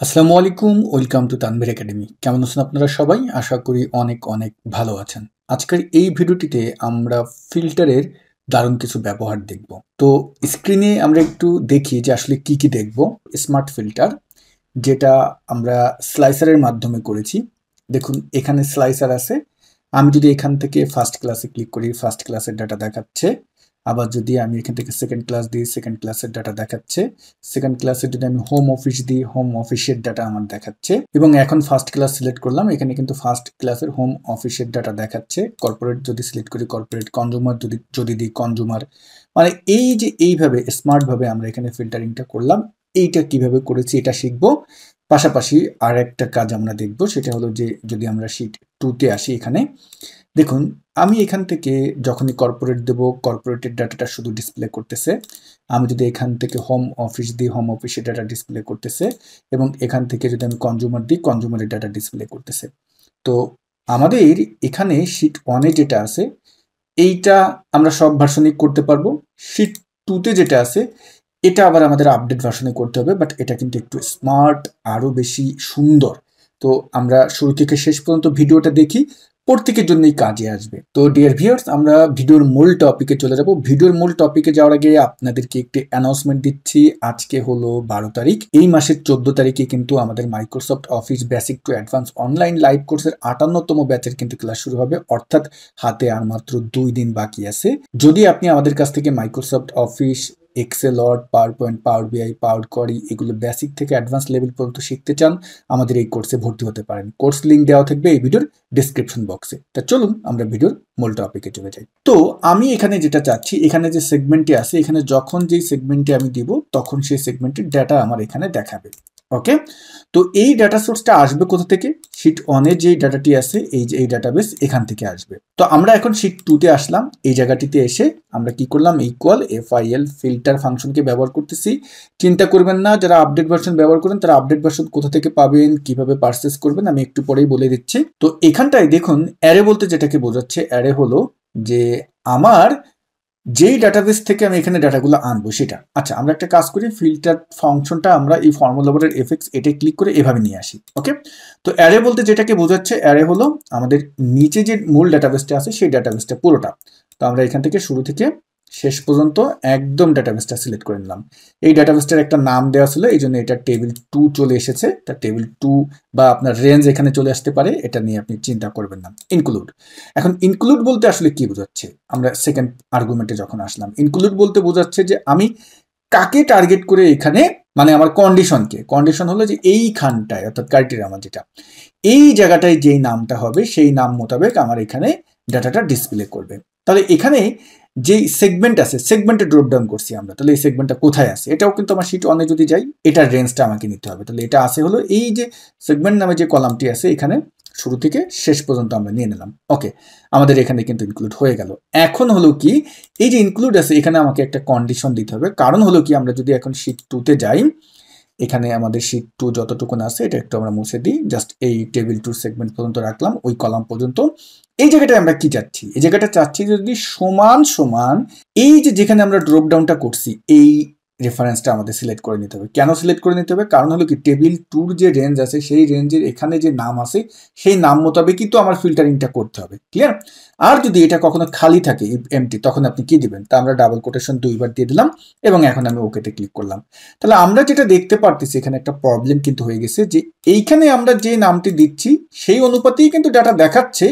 আসসালামু আলাইকুম, welcome to Tanvir academy. কেমন আছেন আপনারা সবাই? আশা করি অনেক অনেক ভালো আছেন। আজকের এই ভিডিওটিতে আমরা ফিল্টারের দারুণ কিছু ব্যবহার দেখব। তো স্ক্রিনে আমরা একটু দেখি যে আসলে কি কি দেখব। স্মার্ট ফিল্টার, যেটা আমরা স্লাইসারের মাধ্যমে করেছি। দেখুন এখানে স্লাইসার আছে। আমি যদি এখান থেকে ফার্স্ট ক্লাসে ক্লিক করি, ফার্স্ট ক্লাসের ডাটা দেখাচ্ছে। আবার যদি আমি এখান থেকে সেকেন্ড ক্লাস দিই, সেকেন্ড ক্লাসের ডাটা দেখাচ্ছে। সেকেন্ড ক্লাসে যদি আমি হোম অফিস দিই, হোম অফিসের ডাটা আমার দেখাচ্ছে। এবং এখন ফার্স্ট ক্লাস সিলেক্ট করলাম, এখানে কিন্তু ফার্স্ট ক্লাসের হোম অফিসের ডাটা দেখাচ্ছে। কর্পোরেট যদি সিলেক্ট করি কর্পোরেট, কনজুমার যদি যদি দিই কনজুমার। মানে এই যে এইভাবে স্মার্টভাবে আমরা এখানে ফিল্টারিংটা করলাম। এইটা কিভাবে করেছি এটা শিখবো। পাশাপাশি আর একটা কাজ আমরা দেখব, সেটা হলো যে যদি আমরা শিট 2 তে আসি, এখানে দেখুন আমি এখান থেকে যখনই কর্পোরেট দেব, কর্পোরেটের ডাটাটা শুধু ডিসপ্লে করতেছে। আমি যদি এখান থেকে হোম অফিস দিই, হোম অফিসের ডাটা ডিসপ্লে করতেছে। এবং এখান থেকে যদি আমি কনজুমার দিই, কনজুমারের ডাটা ডিসপ্লে করতেছে। তো আমাদের এখানে শিট 1-এ যেটা আছে, এইটা আমরা সব ভার্সনই করতে পারবো। শিট 2-তে যেটা আছে, এটা আবার আমাদের আপডেট ভার্সনে করতে হবে, বাট এটা কিন্তু একটু স্মার্ট, আরও বেশি সুন্দর। তো আমরা শুরু থেকে শেষ পর্যন্ত ভিডিওটা দেখি, প্রত্যেকের জন্যই কাজে আসবে। তো ডিয়ার ভিউয়ার্স, আমরা ভিডিওর মূল টপিকে চলে যাব। ভিডিওর মূল টপিকে যাওয়ার আগে আপনাদেরকে একটি অ্যানাউন্সমেন্ট দিচ্ছি। আজকে হলো 12 তারিখ। এই মাসের 14 তারিখে কিন্তু আমাদের Microsoft office basic to advance online live কোর্সের 58তম ব্যাচের কিন্তু ক্লাস শুরু হবে, অর্থাৎ হাতে আর মাত্র 2 দিন বাকি আছে। যদি আপনি আমাদের কাছ থেকে Microsoft Office, Excel, Word, PowerPoint, Power BI, Power Query এগুলো বেসিক থেকে অ্যাডভান্স লেভেল পর্যন্ত শিখতে চান, আমাদের এই কোর্সে ভর্তি হতে পারেন। কোর্স লিঙ্ক দেওয়া থাকবে এই ভিডিওর ডিসক্রিপশন বক্সে। তা চলুন আমরা ভিডিওর মূল টপিকে চলে যাই। তো আমি এখানে যেটা চাচ্ছি, এখানে যে সেগমেন্টটি আছে, এখানে যখন যেই সেগমেন্টে আমি দিব তখন সেই সেগমেন্টের ডাটা আমার এখানে দেখাবে। ওকে, তো এই ডাটা সোর্সটা আসবে কোথা থেকে? শিট 1-এ যেই ডাটাটি আছে, এই যে এই ডাটাবেস, এখান থেকে আসবে। তো আমরা এখন শিট 2-তে আসলাম। এই জায়গাটিতে এসে আমরা কি করলাম? ইকুয়াল FIL ফিল্টার ফাংশনকে ব্যবহার করতেছি। চিন্তা করবেন না, যারা আপডেট ভার্সন ব্যবহার করেন তারা আপডেট ভার্সন কোথা থেকে পাবেন, কিভাবে পারচেস করবেন আমি একটু পরেই বলে দিচ্ছি। তো এখানটায় দেখুন অ্যারে বলতে যেটাকে বোঝাচ্ছে, অ্যারে হলো যে আমার যেই ডাটাবেস থেকে আমি এখানে ডাটাগুলো আনবো সেটা। আচ্ছা, আমরা একটা কাজ করি, ফিল্টার ফাংশনটা আমরা এই ফর্মুলা বারের এফএক্স এটা ক্লিক করে এভাবে নিয়ে আসি। ওকে, তো অ্যারে বলতে যেটাকে বোঝাচ্ছে, অ্যারে হলো আমাদের নিচে যে মূল ডাটাবেসটা আছে সেই ডাটাবেসটা পুরোটা। তো আমরা এখান থেকে শুরু থেকে শেষ পর্যন্ত একদম ডাটাবেসটা সিলেক্ট করে নিলাম। এই ডাটাবেসটার একটা নাম দেওয়া ছিল, এই জন্য এটা টেবিল 2 চলে এসেছে। তা টেবিল 2 বা আপনার রেঞ্জ এখানে চলে আসতে পারে, এটা নিয়ে আপনি চিন্তা করবেন না। ইনক্লুড, এখন ইনক্লুড বলতে আসলে কি বোঝাচ্ছে? আমরা সেকেন্ড আর্গুমেন্টে যখন আসলাম, ইনক্লুড বলতে বোঝাচ্ছে যে আমি কাকে টার্গেট করে এখানে, মানে আমার কন্ডিশনকে, কন্ডিশন হলো যে এইখানটায়, অর্থাৎ ক্রাইটেরিয়া আমার যেটা, এই জায়গাটায় যেই নামটা হবে সেই নাম মোতাবেক আমার এখানে ডাটাটা ডিসপ্লে করবে। তাহলে এখানে যেই সেগমেন্ট আছে, সেগমেন্টে ড্রপ ডাউন করছি আমরা, তাহলে এই সেগমেন্টটা কোথায় আছে? এটাও কিন্তু আমার শিট 1-এ যদি যাই, এটার রেঞ্জটা আমাকে নিতে হবে। তাহলে এটা আছে হলো এই যে সেগমেন্ট নামে যে কলামটি আছে, এখানে শুরু থেকে শেষ পর্যন্ত আমরা নিয়ে নিলাম। ওকে, আমাদের এখানে কিন্তু ইনক্লুড হয়ে গেল। এখন হলো কি, এই যে ইনক্লুড আছে এখানে আমাকে একটা কন্ডিশন দিতে হবে। কারণ হলো কি, আমরা যদি এখন শিট 2-তে যাই, এখানে আমাদের শিট 2 যতটুকুন আছে এটা একটু আমরা মুছে দিই। জাস্ট এই টেবিল 2 সেগমেন্ট পর্যন্ত রাখলাম, ওই কলাম পর্যন্ত। এই জায়গাটায় আমরা কি চাচ্ছি? এই জায়গাটা চাচ্ছি যদি সমান সমান এই যে যেখানে আমরা ড্রপ ডাউনটা করছি, এই রেফারেন্সটা আমাদের সিলেক্ট করে নিতে হবে। কেন সিলেক্ট করে নিতে হবে? কারণ হলো কি, টেবিল 2-র যে রেঞ্জ আছে সেই রেঞ্জের এখানে যে নাম আছে সেই নাম মোতাবেকই তো আমার ফিল্টারিংটা করতে হবে। ক্লিয়ার? আর যদি এটা কখনো খালি থাকে, এমটি, তখন আপনি কি দিবেন? তা আমরা ডাবল কোটেশন 2বার দিয়ে দিলাম এবং এখন আমি ওকেতে ক্লিক করলাম। তাহলে আমরা যেটা দেখতে পারতেছি, এখানে একটা প্রবলেম কিন্তু হয়ে গেছে যে এইখানে আমরা যে নামটি দিচ্ছি সেই অনুপাতেই কিন্তু ডাটা দেখাচ্ছে,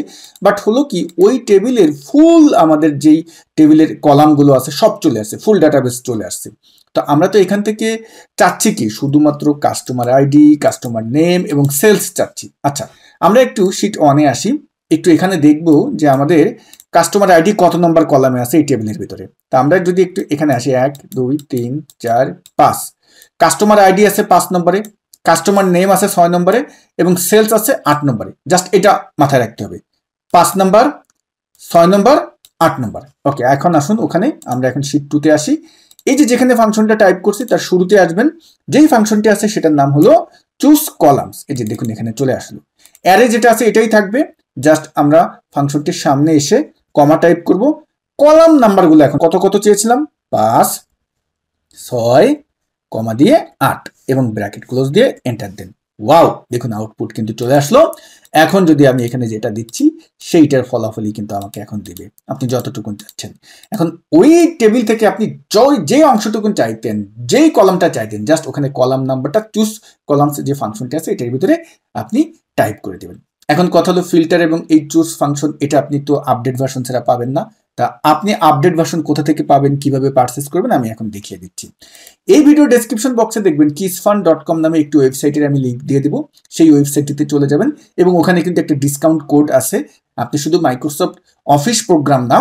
বাট হলো কি, ওই টেবিলের ফুল আমাদের যেই টেবিলের কলামগুলো আছে সব চলে আসছে, ফুল ডাটাবেস চলে আসছে। তো আমরা তো এখান থেকে চাচ্ছি কি, শুধুমাত্র কাস্টমার আইডি, কাস্টমার নেম এবং সেলস চাচ্ছি। আচ্ছা, আমরা একটু শিট 1-এ আসি, একটু এখানে দেখব যে আমাদের কাস্টমার আইডি কত নম্বর কলামে আছে এই টেবিলের ভিতরে। তা আমরা যদি একটু এখানে আসি, 1 2 3 4 5, কাস্টমার আইডি আছে 5 নম্বরে, কাস্টমার নেম আছে 6 নম্বরে এবং সেলস আছে 8 নম্বরে। জাস্ট এটা মাথায় রাখতে হবে, 5 নম্বর, 6 নম্বর, 8 নম্বর। ওকে, এখন আসুন ওখানে আমরা এখন শিট 2-তে আসি। এই যে যেখানে ফাংশনটা টাইপ করছি তার শুরুতে আসবেন, যেই ফাংশনটি আছে সেটার নাম হলো চুজ কলামস। এই যে দেখুন এখানে চলে আসলো। অ্যারে যেটা আছে এটাই থাকবে, জাস্ট আমরা ফাংশনটির সামনে এসে কমা টাইপ করব। কলাম নাম্বারগুলো এখন কত কত চেয়েছিলাম, 5 6 কমা দিয়ে 8 এবং ব্র্যাকেট ক্লোজ দিয়ে এন্টার দেন। ওয়াও, দেখুন আউটপুট কিন্তু চলে আসলো। এখন যদি আমি এখানে যেটা দিচ্ছি সেইটার ফলাফলই কিন্তু আমাকে এখন দিবে, আপনি যতটুকুন চাচ্ছেন। এখন ওই টেবিল থেকে আপনি যে অংশটুকুন চাইতেন, যেই কলামটা চাইতেন, জাস্ট ওখানে কলাম নাম্বারটা চুজ কলামস যে ফাংশনটা আছে এটার ভিতরে আপনি টাইপ করে দেবেন। এখন কথা হলো ফিল্টার এবং এই চুজ ফাংশন, এটা আপনি তো আপডেট ভার্সন ছাড়া পাবেন না। তা আপনি আপডেট ভার্সন কোথা থেকে পাবেন, কিভাবে পারচেস করবেন, আমি এখন দেখিয়ে দিচ্ছি। এই ভিডিও ডেসক্রিপশন বক্সে দেখবেন kisfund.com নামে একটি ওয়েবসাইটের আমি লিঙ্ক দিয়ে দিব। সেই ওয়েবসাইটটিতে চলে যাবেন এবং ওখানে কিন্তু একটা ডিসকাউন্ট কোড আছে। আপনি শুধু মাইক্রোসফট অফিস প্রোগ্রাম না,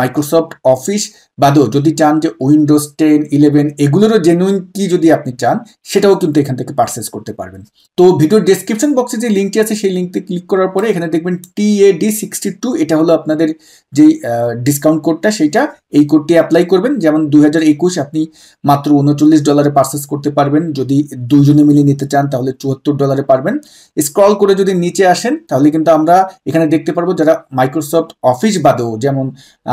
মাইক্রোসফট অফিস বাদেও যদি চান যে উইন্ডোজ 10, 11 এগুলোরও জেনুইন কি যদি আপনি চান, সেটাও কিন্তু এখান থেকে পারচেস করতে পারবেন। তো ভিডিওর ডেসক্রিপশন বক্সে যে লিঙ্কটি আছে সেই লিঙ্কতে ক্লিক করার পরে এখানে দেখবেন TAD62, এটা হলো আপনাদের যে ডিসকাউন্ট কোডটা, সেইটা এই কোডটি অ্যাপ্লাই করবেন। যেমন 2021 আপনি মাত্র $39 পারচেস করতে পারবেন। যদি দুইজনে মিলে নিতে চান তাহলে $74 পারবেন। স্ক্রল করে যদি নিচে আসেন তাহলে কিন্তু আমরা এখানে দেখতে পারবো যারা মাইক্রোসফট অফিস বাদেও যেমন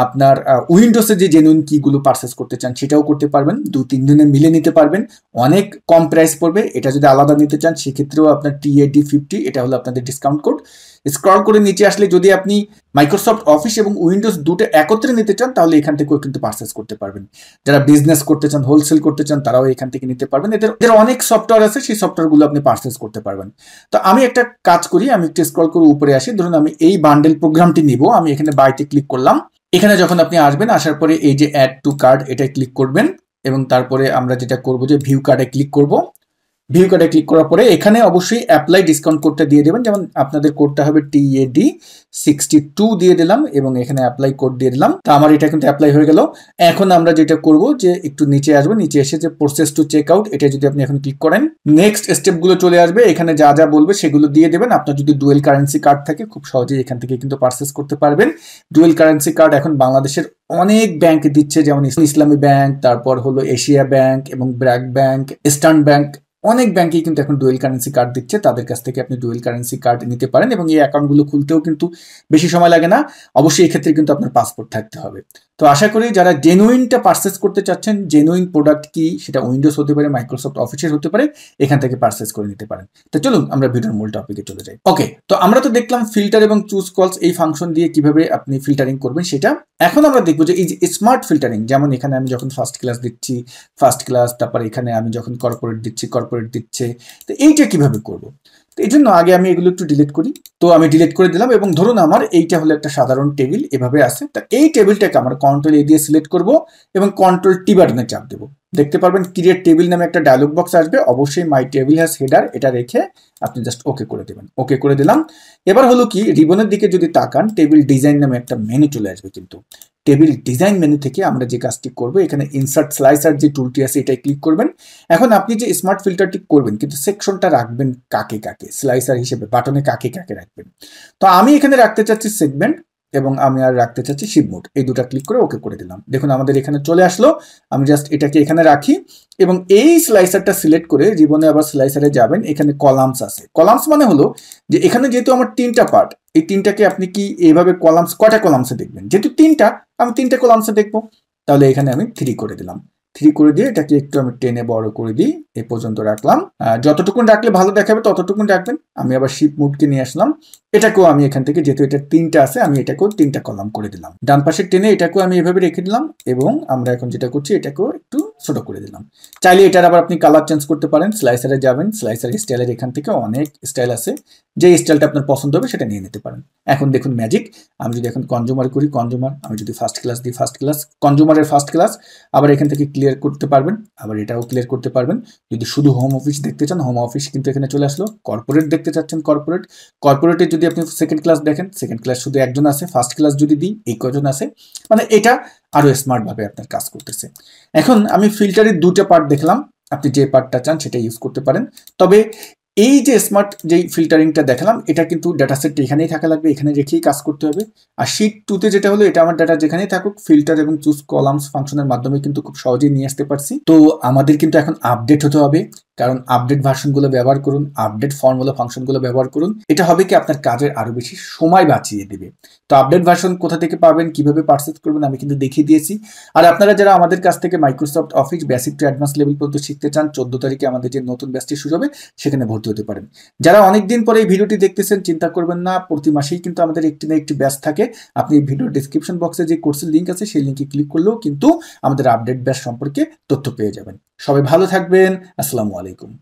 আপনার উইন্ডোজে যে জেনুইন কিগুলো পারচেস করতে চান সেটাও করতে পারবেন। 2-3 জনে মিলে নিতে পারবেন, অনেক কম প্রাইস পড়বে। এটা যদি আলাদা নিতে চান সেক্ষেত্রেও আপনার TAD50, এটা হলো আপনাদের ডিসকাউন্ট কোড। স্ক্রল করে নিচে আসলে যদি আপনি মাইক্রোসফট অফিস এবং উইন্ডোজ দুটো একত্রে নিতে চান তাহলে এখান থেকেও কিন্তু পারচেস করতে পারবেন। যারা বিজনেস করতে চান, হোলসেল করতে চান, তারাও এখান থেকে নিতে পারবেন। এদের অনেক সফটওয়্যার আছে, সেই সফটওয়্যারগুলো আপনি পারচেস করতে পারবেন। তো আমি একটা কাজ করি, আমি একটু স্ক্রল করে উপরে আসি। ধরুন আমি এই বান্ডেল প্রোগ্রামটি নিব, আমি এখানে বাইতে ক্লিক করলাম। এখানে যখন আপনি আসবেন, আসার পরে এই যে অ্যাড টু কার্ট এটাই ক্লিক করবেন এবং তারপরে আমরা যেটা করব যে ভিউ কার্ডে ক্লিক করব। ভিউ কার্ডে ক্লিক করার পরে এখানে অবশ্যই অ্যাপ্লাই ডিসকাউন্ট কোডটা দিয়ে দেবেন। যেমন আপনাদের কোডটা হবে TAD62 দিয়ে দিলাম এবং এখানে অ্যাপ্লাই কোড দিয়ে দিলাম। তো আমার এটা কিন্তু অ্যাপ্লাই হয়ে গেল। এখন আমরা যেটা করব যে একটু নিচে আসবো, নিচে এসে যে প্রসেস টু চেক আউট, এটা যদি আপনি এখন ক্লিক করেন নেক্সট স্টেপগুলো চলে আসবে। এখানে যা যা বলবে সেগুলো দিয়ে দেবেন। আপনার যদি ডুয়েল কারেন্সি কার্ড থাকে খুব সহজেই এখান থেকে কিন্তু পারচেস করতে পারবেন। ডুয়েল কারেন্সি কার্ড এখন বাংলাদেশের অনেক ব্যাংক দিচ্ছে, যেমন ইসলামী ব্যাংক, তারপর হলো এশিয়া ব্যাংক এবং ব্র্যাক ব্যাংক, ইস্টার্ন ব্যাংক, অনেক ব্যাংকেই কিন্তু এখন ডুয়েল কারেন্সি কার্ড দিচ্ছে। তাদের কাছ থেকে আপনি ডুয়েল কারেন্সি কার্ড নিতে পারেন এবং এই অ্যাকাউন্টগুলো খুলতেও কিন্তু বেশি সময় লাগে না। অবশ্যই এক্ষেত্রে কিন্তু আপনার পাসপোর্ট থাকতে হবে। তো আশা করি যারা জেনুইনটা পারচেস করতে চাচ্ছেন, জেনুইন প্রোডাক্ট কি সেটা উইন্ডোজ হতে পারে, মাইক্রোসফট অফিসের হতে পারে, এখান থেকে পারচেস করে নিতে পারেন। তো চলুন আমরা ভিডিওর মূল টপিকে চলে যাই। ওকে, তো আমরা তো দেখলাম ফিল্টার এবং চুজ কলস এই ফাংশন দিয়ে কিভাবে আপনি ফিল্টারিং করবেন সেটা। এখন আমরা দেখবো যে এই যে স্মার্ট ফিল্টারিং, যেমন এখানে আমি যখন ফার্স্ট ক্লাস দিচ্ছি ফার্স্ট ক্লাস, তারপর এখানে আমি যখন কর্পোরেট দিচ্ছি কর্পোরেট দিচ্ছে, তো এইটা কিভাবে করব। তো এই জন্য আগে আমি এগুলো একটু ডিলিট করি। তো আমি ডিলিট করে দিলাম এবং ধরুন আমার এইটা হলো একটা সাধারণ টেবিল, এভাবে আছে। তা এই টেবিলটাকে আমরা কন্ট্রোল-A দিয়ে সিলেক্ট করব এবং কন্ট্রোল-T বাটনে চাপ দেবো। দেখতে পারবেন ক্রিয়েট টেবিল নামে একটা ডায়লগ বক্স আসবে। অবশ্যই মাই টেবিল হ্যাজ হেডার এটা রেখে আপনি জাস্ট ওকে করে দেবেন। ওকে করে দিলাম। এবার হলো কি, রিবনের দিকে যদি তাকান টেবিল ডিজাইন নামে একটা মেনু চলে আসবে। কিন্তু টেবিল ডিজাইন মেনু থেকে আমরা যে কাজটি করব, এখানে ইনসার্ট স্লাইসার যে টুলটি আছে এটাই ক্লিক করবেন। এখন আপনি যে স্মার্ট ফিল্টারটি করবেন কিন্তু সেকশনটা রাখবেন কাকে কাকে, স্লাইসার হিসেবে বাটনে কাকে কাকে রাখবেন। তো আমি এখানে রাখতে চাচ্ছি সেগমেন্ট এবং আমি আর রাখতে চাচ্ছি শিপ মোড। এই দুটা ক্লিক করে ওকে করে দিলাম। দেখুন আমাদের এখানে চলে আসলো। আমি জাস্ট এটাকে এখানে রাখি এবং এই স্লাইসারটা সিলেক্ট করে জীবনে আবার স্লাইসারে যাবেন। এখানে কলামস আছে। কলামস মানে হলো যে এখানে যেহেতু আমার 3টা পার্ট, এই 3টাকে আপনি কি এইভাবে কলামস, কয়টা কলামসে দেখবেন? যেহেতু 3টা, আমি 3টে কলামসে দেখবো। তাহলে এখানে আমি 3 করে দিলাম। 3 করে দিয়ে এটাকে একটু আমি টেনে বড় করে দিই, এ পর্যন্ত রাখলাম। যতটুকুন রাখলে ভালো দেখাবে ততটুকুন রাখবেন। আমি আবার শিপ মোডকে নিয়ে আসলাম। এটাকেও আমি এখান থেকে, যেহেতু এটা 3টা আছে, আমি এটাকেও 3টা কলাম করে দিলাম। ডান পাশে টেনে এটাকেও আমি এভাবে রেখে দিলাম এবং আমরা এখন যেটা করছি এটাকেও একটু ছোট করে দিলাম। চাইলে এটার আবার আপনি কালার চেঞ্জ করতে পারেন। স্লাইসারে যাবেন, স্লাইসার স্টাইলের এখান থেকে অনেক স্টাইল আছে, যে স্টাইলটা আপনার পছন্দ হবে সেটা নিয়ে নিতে পারেন। এখন দেখুন ম্যাজিক, আমি যদি এখন কনজিউমার করি কনজিউমার, আমি যদি ফার্স্ট ক্লাস দিই ফার্স্ট ক্লাস, কনজিউমারের ফার্স্ট ক্লাস, আবার এখান থেকে ক্লিয়ার করতে পারবেন, আবার এটাও ক্লিয়ার করতে পারবেন। যদি শুধু হোম অফিস দেখতে চান হোম অফিস কিন্তু এখানে চলে আসলো। কর্পোরেট দেখতে চাচ্ছেন কর্পোরেট, কর্পোরেটে যদি আপনি সেকেন্ড ক্লাস দেখেন, সেকেন্ড ক্লাস শুধু একজন আছে। ফার্স্ট ক্লাস যদি দিই এই কজন আছে, মানে এটা আরো স্মার্ট ভাবে আপনার কাজ করতেছে। এখন আমি ফিল্টারের 2টা পার্ট দেখলাম, আপনি যে পার্টটা চান সেটা ইউজ করতে পারেন। তবে এই যে স্মার্ট যেই ফিল্টারিংটা দেখালাম এটা কিন্তু ডাটা সেট এখানেই থাকা লাগবে, এখানে রেখেই কাজ করতে হবে। আর শিট 2তে যেটা হলো, এটা আমার ডাটা যেখানেই থাকুক ফিল্টার এবং চুজ কলামস ফাংশনের মাধ্যমে কিন্তু খুব সহজেই নিয়ে আসতে পারছি। তো আমাদের কিন্তু এখন আপডেট হতে হবে, কারণ আপডেট ভার্সনগুলো ব্যবহার করুন, আপডেট ফর্মুলা ফাংশনগুলো ব্যবহার করুন। এটা হবে কি আপনার কাজের আরো বেশি সময় বাঁচিয়ে দেবে। তো আপডেট ভার্সন কোথা থেকে পাবেন, কিভাবে পারচেজ করবেন আমি কিন্তু দেখিয়ে দিয়েছি। আর আপনারা যারা আমাদের কাছ থেকে Microsoft office basic to advance level পর্যন্ত শিখতে চান, 14 তারিখে আমাদের যে নতুন ব্যাচটি শুরু হবে সেখানে ভর্তি হতে পারেন। যারা অনেকদিন পরে এই ভিডিওটি দেখতেছেন, চিন্তা করবেন না, প্রতি মাসেই কিন্তু আমাদের একটি না একটি ব্যাচ থাকে। আপনি ভিডিও ডিসক্রিপশন বক্সে যে কোর্সের লিঙ্ক আছে সেই লিঙ্কে ক্লিক করলেও কিন্তু আমাদের আপডেট ব্যাচ সম্পর্কে তথ্য পেয়ে যাবেন। সবাই ভালো থাকবেন। আসসালামু আলাইকুম।